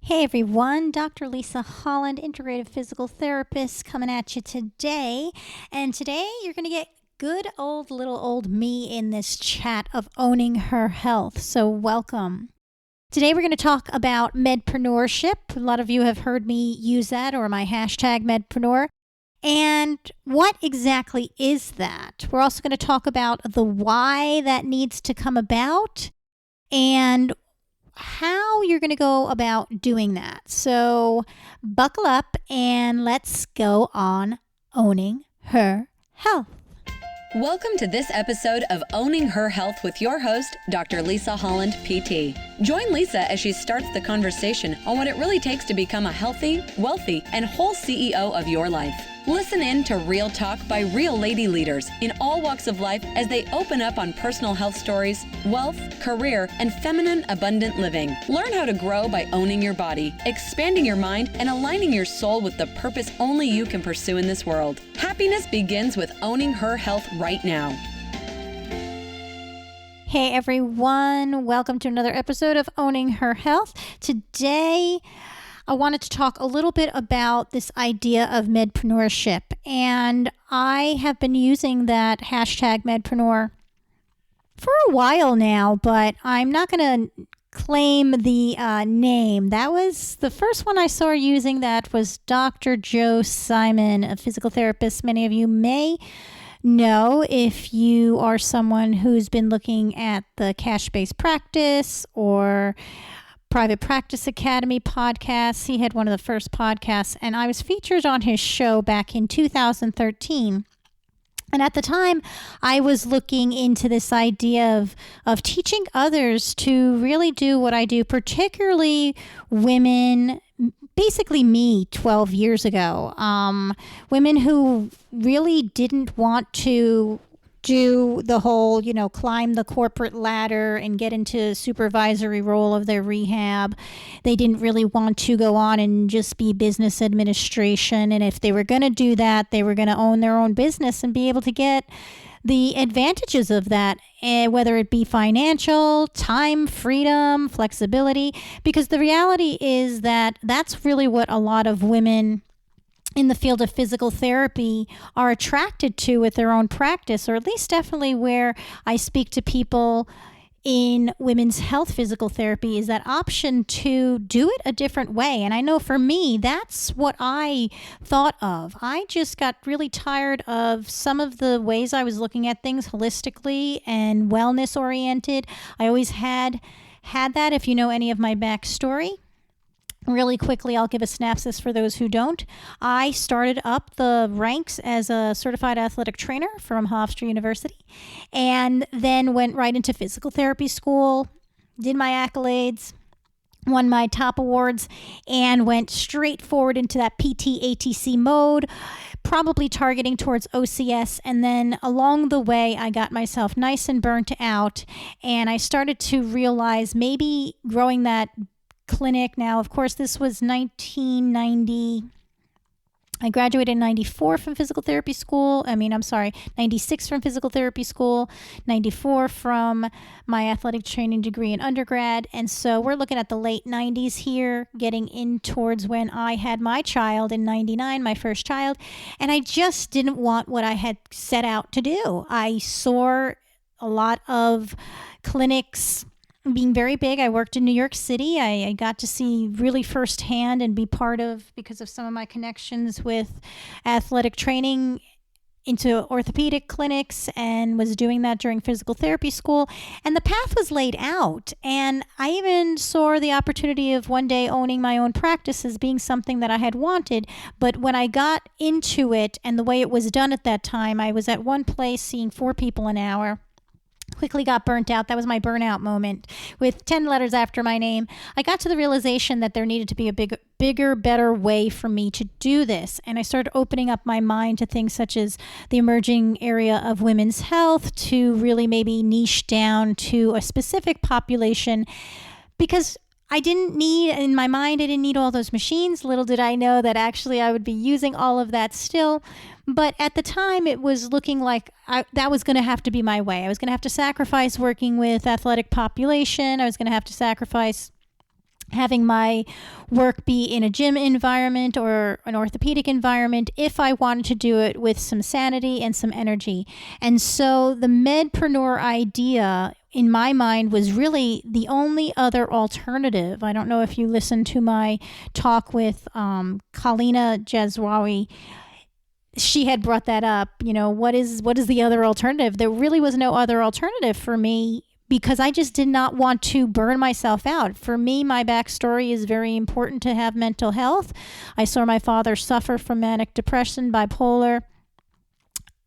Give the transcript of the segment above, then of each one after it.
Hey everyone, Dr. Lisa Holland, integrative physical therapist, coming at you today. And today you're going to get good old little old me in this chat of owning her health. So welcome. Today we're going to talk about medpreneurship. A lot of you have heard me use that, or my hashtag medpreneur. And what exactly is that? We're also going to talk about the why that needs to come about and how you're going to go about doing that. So buckle up and let's go on owning her health. Welcome to this episode of Owning Her Health with your host, Dr. Lisa Holland, PT. Join Lisa as she starts the conversation on what it really takes to become a healthy, wealthy, and whole CEO of your life. Listen in to real talk by real lady leaders in all walks of life as they open up on personal health stories, wealth, career, and feminine abundant living. Learn how to grow by owning your body, expanding your mind, and aligning your soul with the purpose only you can pursue in this world. Happiness begins with owning her health right now. Hey everyone, welcome to another episode of Owning Her Health. Today, I wanted to talk a little bit about this idea of medpreneurship. And I have been using that hashtag medpreneur for a while now, but I'm not going to claim the name. That was the first one I saw using that was Dr. Joe Simon, a physical therapist. Many of you may know if you are someone who's been looking at the cash-based practice or Private Practice Academy podcasts. He had one of the first podcasts, and I was featured on his show back in 2013. And at the time, I was looking into this idea of teaching others to really do what I do, particularly women, basically me 12 years ago. Women who really didn't want to do the whole, climb the corporate ladder and get into supervisory role of their rehab. They didn't really want to go on and just be business administration. And if they were going to do that, they were going to own their own business and be able to get the advantages of that, whether it be financial, time, freedom, flexibility, because the reality is that that's really what a lot of women in the field of physical therapy are attracted to with their own practice, or at least definitely where I speak to people in women's health physical therapy, is that option to do it a different way. And I know for me, that's what I thought of. I just got really tired of some of the ways I was looking at things holistically and wellness oriented. I always had that, if you know any of my backstory. Really quickly, I'll give a synopsis for those who don't. I started up the ranks as a certified athletic trainer from Hofstra University, and then went right into physical therapy school, did my accolades, won my top awards, and went straight forward into that PT ATC mode, probably targeting towards OCS. And then along the way, I got myself nice and burnt out, and I started to realize maybe growing that clinic. Now, of course, this was 1990. I graduated in 94 from physical therapy school. 96 from physical therapy school, 94 from my athletic training degree in undergrad. And so we're looking at the late 90s here, getting in towards when I had my child in 99, my first child. And I just didn't want what I had set out to do. I saw a lot of clinics being very big. I worked in New York City. I got to see really firsthand and be part of, because of some of my connections with athletic training, into orthopedic clinics, and was doing that during physical therapy school. And the path was laid out. And I even saw the opportunity of one day owning my own practice as being something that I had wanted. But when I got into it and the way it was done at that time, I was at one place seeing 4 people an hour. Quickly got burnt out. That was my burnout moment with 10 letters after my name. I got to the realization that there needed to be a bigger, better way for me to do this. And I started opening up my mind to things such as the emerging area of women's health, to really maybe niche down to a specific population, because I didn't need, in my mind, I didn't need all those machines. Little did I know that actually I would be using all of that still. But at the time, it was looking like that was going to have to be my way. I was going to have to sacrifice working with athletic population. I was going to have to sacrifice having my work be in a gym environment or an orthopedic environment if I wanted to do it with some sanity and some energy. And so the Medpreneur idea in my mind was really the only other alternative. I don't know if you listened to my talk with Kalina Jazwawi. She had brought that up. What is the other alternative? There really was no other alternative for me, because I just did not want to burn myself out. For me, my backstory is very important to have mental health. I saw my father suffer from manic depression, bipolar,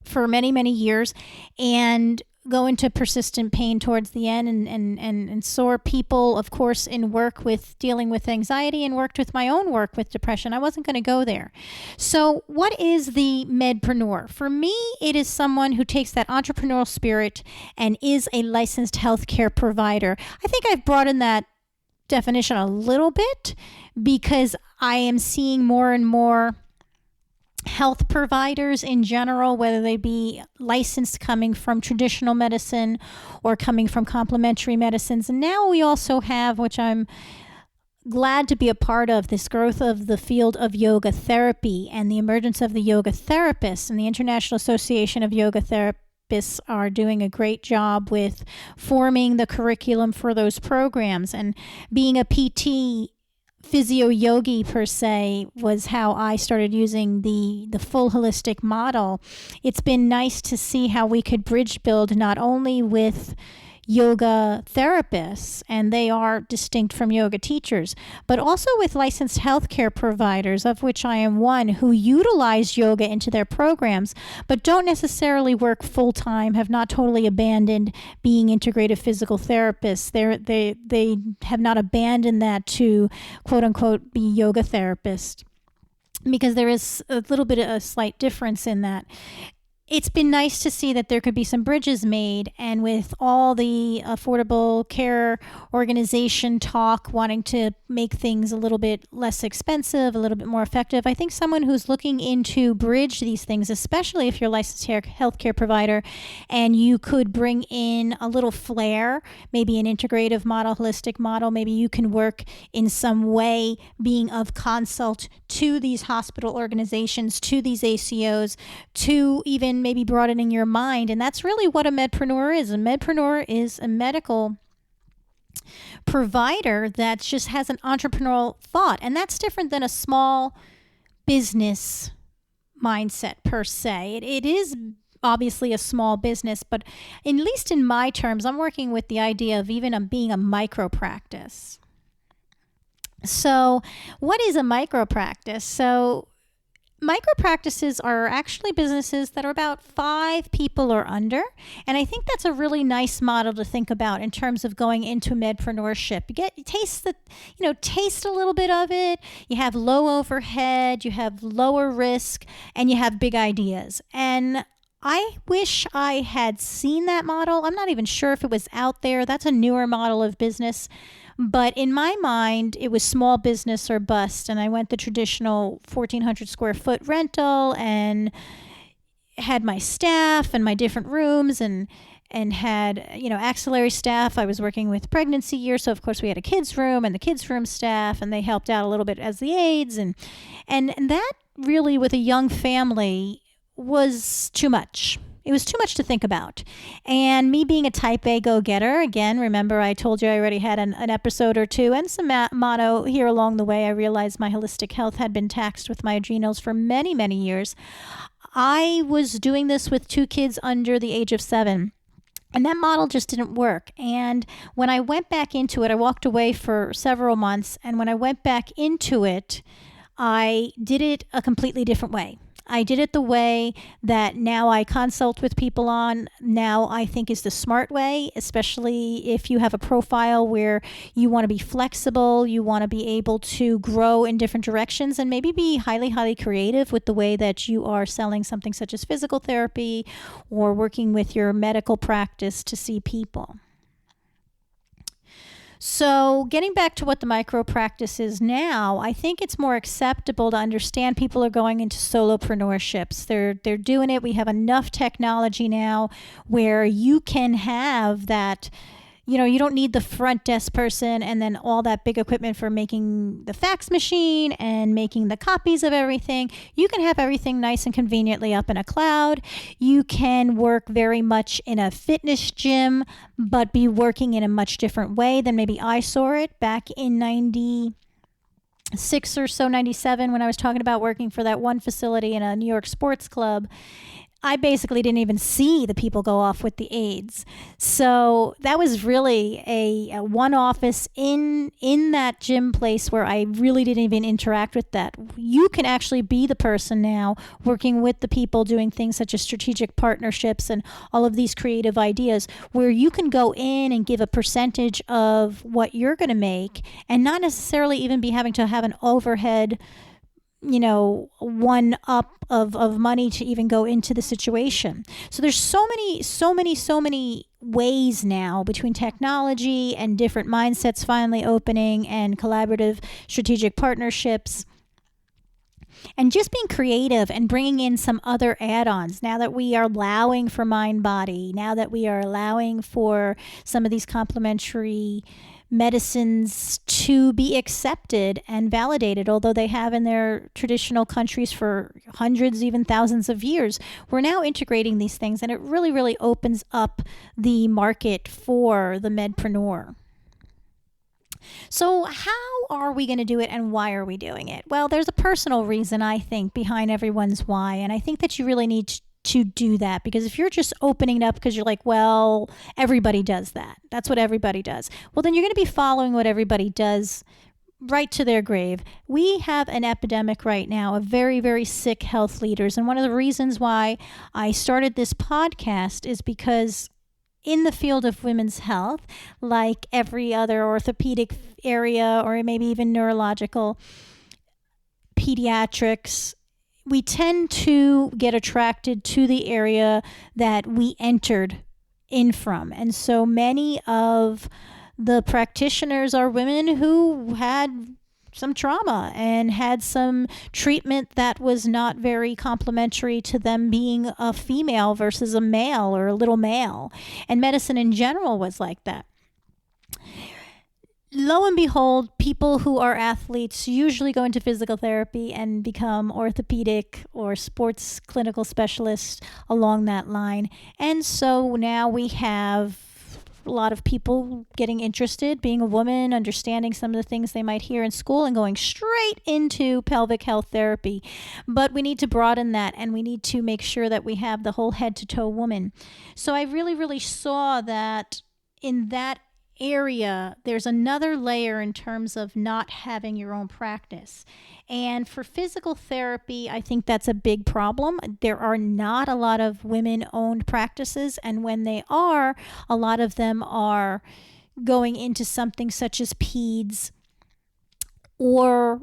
for many, many years, and go into persistent pain towards the end, and saw people, of course, in work with dealing with anxiety, and worked with my own work with depression. I wasn't going to go there. So what is the Medpreneur? For me, it is someone who takes that entrepreneurial spirit and is a licensed healthcare provider. I think I've broadened that definition a little bit, because I am seeing more and more health providers in general, whether they be licensed coming from traditional medicine or coming from complementary medicines. And now we also have, which I'm glad to be a part of, this growth of the field of yoga therapy and the emergence of the yoga therapists. And the International Association of Yoga Therapists are doing a great job with forming the curriculum for those programs. And being a PT physio yogi per se was how I started using the full holistic model. It's been nice to see how we could bridge build not only with yoga therapists, and they are distinct from yoga teachers, but also with licensed healthcare providers, of which I am one, who utilize yoga into their programs, but don't necessarily work full-time, have not totally abandoned being integrative physical therapists. They have not abandoned that to, quote unquote, be yoga therapists, because there is a little bit of a slight difference in that. It's been nice to see that there could be some bridges made, and with all the affordable care organization talk wanting to make things a little bit less expensive, a little bit more effective, I think someone who's looking into bridge these things, especially if you're a licensed healthcare provider and you could bring in a little flair, maybe an integrative model, holistic model, maybe you can work in some way being of consult to these hospital organizations, to these ACOs, to even maybe broadening your mind. And that's really what a medpreneur is. A medpreneur is a medical provider that just has an entrepreneurial thought. And that's different than a small business mindset per se. It is obviously a small business, but at least in my terms, I'm working with the idea of even being a micro practice. So what is a micro practice? So micro practices are actually businesses that are about 5 people or under. And I think that's a really nice model to think about in terms of going into medpreneurship. Taste a little bit of it. You have low overhead, you have lower risk, and you have big ideas. And I wish I had seen that model. I'm not even sure if it was out there. That's a newer model of business. But in my mind, it was small business or bust. And I went the traditional 1,400 square foot rental and had my staff and my different rooms and had, auxiliary staff. I was working with pregnancy year. So, of course, we had a kids room and the kids room staff, and they helped out a little bit as the aides. And that really, with a young family, was too much. It was too much to think about. And me being a type A go-getter, again, remember I told you I already had an episode or two and some motto here along the way. I realized my holistic health had been taxed with my adrenals for many, many years. I was doing this with 2 kids under the age of 7. And that model just didn't work. And when I went back into it, I walked away for several months. And when I went back into it, I did it a completely different way. I did it the way that now I consult with people on, now I think is the smart way, especially if you have a profile where you want to be flexible, you want to be able to grow in different directions, and maybe be highly, highly creative with the way that you are selling something such as physical therapy or working with your medical practice to see people. So getting back to what the micro practice is now, I think it's more acceptable to understand people are going into solopreneurships. They're doing it. We have enough technology now where you can have that, you don't need the front desk person and then all that big equipment for making the fax machine and making the copies of everything. You can have everything nice and conveniently up in a cloud. You can work very much in a fitness gym, but be working in a much different way than maybe I saw it back in 96 or so, 97, when I was talking about working for that one facility in a New York sports club. I basically didn't even see the people go off with the AIDS. So that was really a one office in that gym place where I really didn't even interact with that. You can actually be the person now working with the people doing things such as strategic partnerships and all of these creative ideas where you can go in and give a percentage of what you're going to make and not necessarily even be having to have an overhead one up of money to even go into the situation. So there's so many ways now between technology and different mindsets finally opening and collaborative strategic partnerships and just being creative and bringing in some other add-ons now that we are allowing for mind body, now that we are allowing for some of these complementary medicines to be accepted and validated, although they have in their traditional countries for hundreds, even thousands of years. We're now integrating these things, and it really, really opens up the market for the medpreneur. So how are we going to do it, and why are we doing it? Well, there's a personal reason, I think, behind everyone's why, and I think that you really need to do that, because if you're just opening it up because you're like, well, everybody does that. That's what everybody does. Well, then you're going to be following what everybody does right to their grave. We have an epidemic right now of very, very sick health leaders. And one of the reasons why I started this podcast is because in the field of women's health, like every other orthopedic area or maybe even neurological, pediatrics, we tend to get attracted to the area that we entered in from. And so many of the practitioners are women who had some trauma and had some treatment that was not very complementary to them being a female versus a male or a little male. And medicine in general was like that. Lo and behold, people who are athletes usually go into physical therapy and become orthopedic or sports clinical specialists along that line. And so now we have a lot of people getting interested, being a woman, understanding some of the things they might hear in school and going straight into pelvic health therapy. But we need to broaden that, and we need to make sure that we have the whole head to toe woman. So I really, really saw that in that area, there's another layer in terms of not having your own practice. And for physical therapy, I think that's a big problem. There are not a lot of women-owned practices, and when they are, a lot of them are going into something such as peds or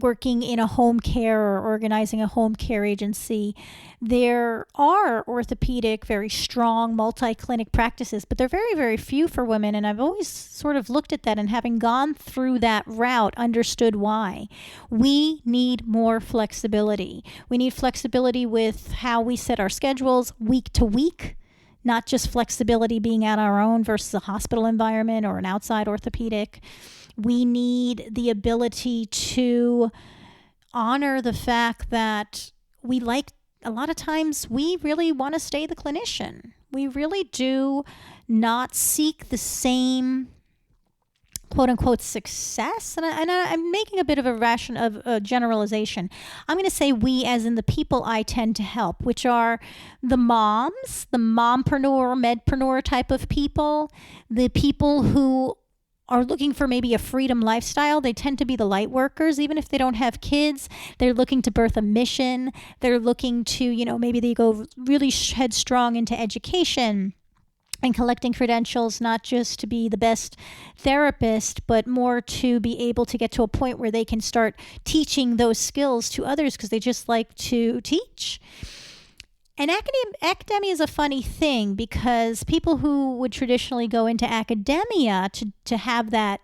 working in a home care or organizing a home care agency. There are orthopedic, very strong multi-clinic practices, but they're very, very few for women. And I've always sort of looked at that, and having gone through that route, understood why. We need more flexibility. We need flexibility with how we set our schedules week to week, not just flexibility being at our own versus a hospital environment or an outside orthopedic. We need the ability to honor the fact that a lot of times we really want to stay the clinician. We really do not seek the same quote unquote success. And I'm making a bit of a generalization. I'm going to say we as in the people I tend to help, which are the moms, the mompreneur, medpreneur type of people, the people who are looking for maybe a freedom lifestyle. They tend to be the light workers, even if they don't have kids. They're looking to birth a mission. They're looking to, maybe they go really headstrong into education and collecting credentials, not just to be the best therapist, but more to be able to get to a point where they can start teaching those skills to others because they just like to teach. And academia is a funny thing because people who would traditionally go into academia to have that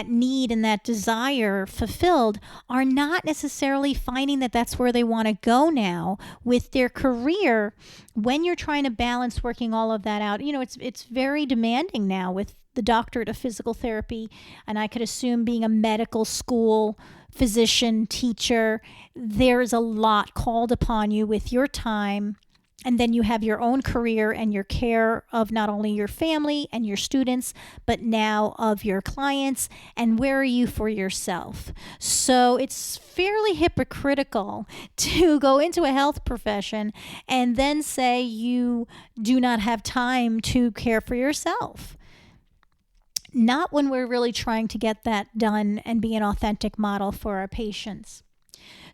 need and that desire fulfilled are not necessarily finding that that's where they want to go now with their career when you're trying to balance working all of that out. It's very demanding now with the doctorate of physical therapy, and I could assume being a medical school physician, teacher, there is a lot called upon you with your time. And then you have your own career and your care of not only your family and your students, but now of your clients. And where are you for yourself? So it's fairly hypocritical to go into a health profession and then say you do not have time to care for yourself. Not when we're really trying to get that done and be an authentic model for our patients.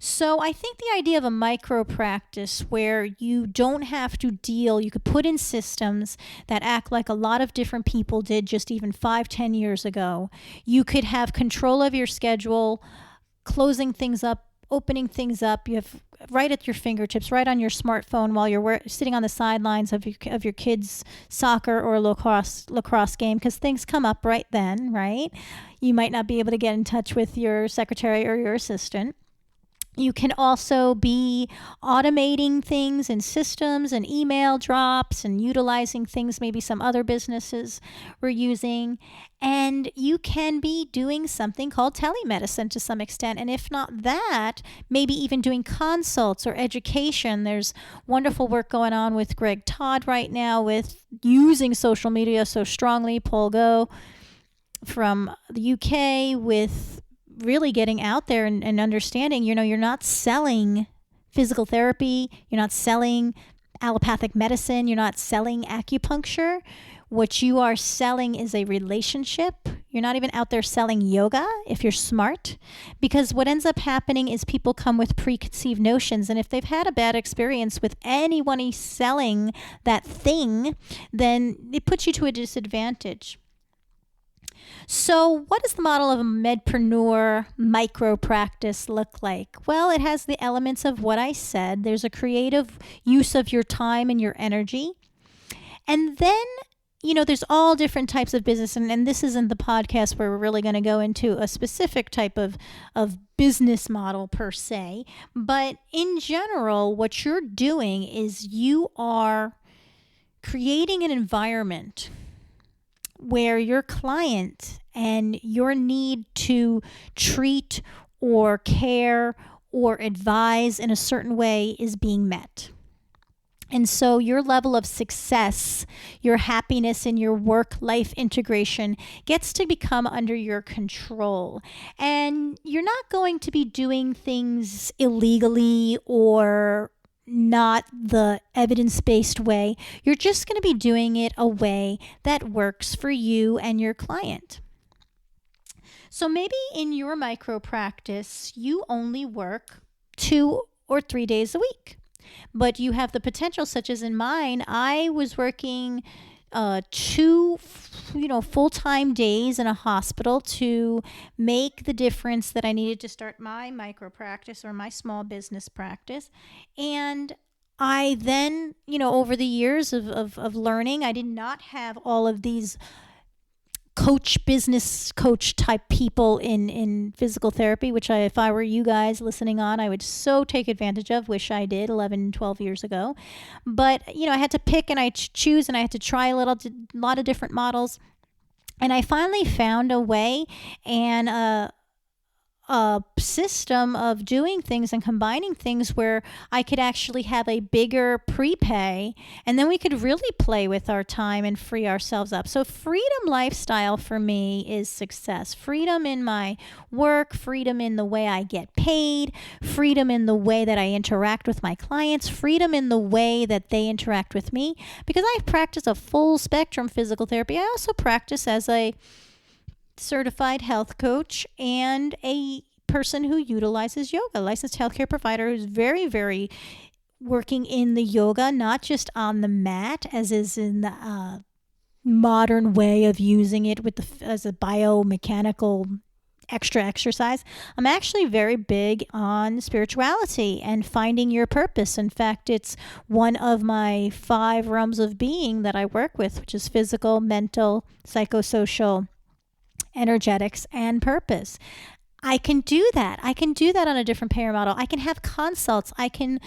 So I think the idea of a micro practice where you don't have to deal, you could put in systems that act like a lot of different people did just even 5-10 years ago. You could have control of your schedule, closing things up, opening things up. You have right at your fingertips, right on your smartphone while you're sitting on the sidelines of your kids' soccer or lacrosse game, because things come up right then, right? You might not be able to get in touch with your secretary or your assistant. You can also be automating things in systems and email drops and utilizing things maybe some other businesses were using. And you can be doing something called telemedicine to some extent. And if not that, maybe even doing consults or education. There's wonderful work going on with Greg Todd right now with using social media so strongly. Paul Go from the UK with really getting out there and understanding, you're not selling physical therapy, you're not selling allopathic medicine, you're not selling acupuncture. What you are selling is a relationship. You're not even out there selling yoga if you're smart, because what ends up happening is people come with preconceived notions. And if they've had a bad experience with anyone selling that thing, then it puts you to a disadvantage. So what does the model of a Medpreneur micro practice look like? Well, it has the elements of what I said. There's a creative use of your time and your energy. And then, there's all different types of business. And this isn't the podcast where we're really going to go into a specific type of business model per se. But in general, what you're doing is you are creating an environment where your client and your need to treat or care or advise in a certain way is being met. And so your level of success, your happiness, and your work-life integration gets to become under your control. And you're not going to be doing things illegally or not the evidence-based way. You're just going to be doing it a way that works for you and your client. So maybe in your micro practice, you only work 2 or 3 days a week, but you have the potential, such as in mine, I was working 2 full-time days in a hospital to make the difference that I needed to start my micro practice or my small business practice. And I then, over the years of learning, I did not have all of these business coach type people in physical therapy, which if I were you guys listening on, I would so take advantage of, wish I did 11, 12 years ago. But, I had to pick and I choose and I had to try a lot of different models. And I finally found a way and a system of doing things and combining things where I could actually have a bigger prepay, and then we could really play with our time and free ourselves up. So freedom lifestyle for me is success. Freedom in my work, freedom in the way I get paid, freedom in the way that I interact with my clients, freedom in the way that they interact with me. Because I practice a full spectrum physical therapy, I also practice as a certified health coach and a person who utilizes yoga, licensed healthcare provider who's very, very working in the yoga, not just on the mat, as is in the modern way of using it as a biomechanical extra exercise. I'm actually very big on spirituality and finding your purpose. In fact, it's one of my 5 realms of being that I work with, which is physical, mental, psychosocial, energetics, and purpose. I can do that. I can do that on a different payer model. I can have consults. I can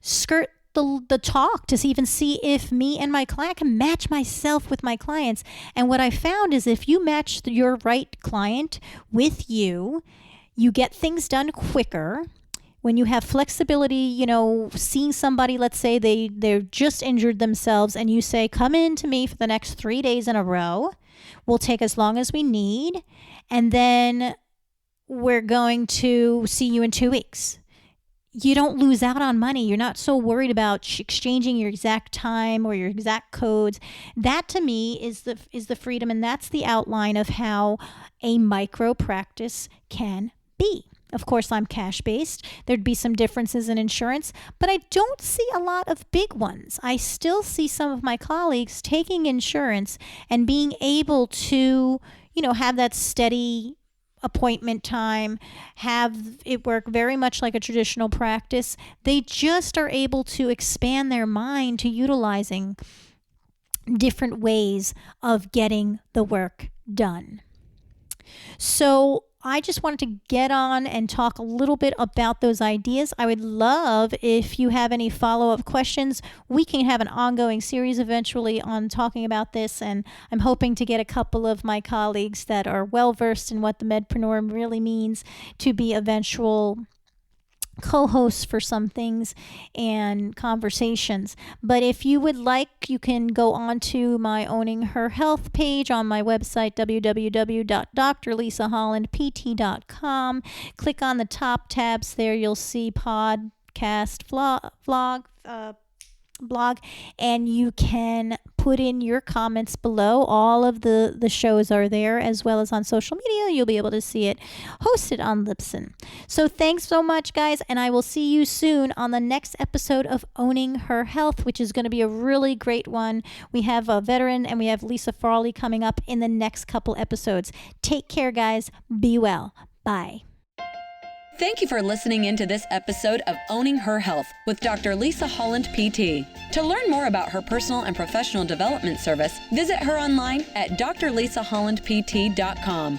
skirt the talk to even see if me and my client can match myself with my clients. And what I found is if you match your right client with you, you get things done quicker. When you have flexibility, seeing somebody, let's say they're just injured themselves, and you say, come in to me for the next 3 days in a row. We'll take as long as we need. And then we're going to see you in 2 weeks. You don't lose out on money. You're not so worried about exchanging your exact time or your exact codes. That to me is the freedom, and that's the outline of how a micro practice can be. Of course, I'm cash-based. There'd be some differences in insurance, but I don't see a lot of big ones. I still see some of my colleagues taking insurance and being able to, have that steady appointment time, have it work very much like a traditional practice. They just are able to expand their mind to utilizing different ways of getting the work done. So I just wanted to get on and talk a little bit about those ideas. I would love if you have any follow-up questions. We can have an ongoing series eventually on talking about this, and I'm hoping to get a couple of my colleagues that are well-versed in what the Medpreneur really means to be eventual co-hosts for some things and conversations. But if you would like, you can go on to my Owning Her Health page on my website, www.drlisahollandpt.com. Click on the top tabs there. You'll see podcast, blog, and you can put in your comments below. All of the shows are there, as well as on social media. You'll be able to see it hosted on Libsyn. So thanks so much, guys, and I will see you soon on the next episode of Owning Her Health, which is going to be a really great one. We have a veteran, and we have Lisa Farley coming up in the next couple episodes. Take care, guys. Be well. Bye. Thank you for listening into this episode of Owning Her Health with Dr. Lisa Holland, PT. To learn more about her personal and professional development service, visit her online at drlisahollandpt.com.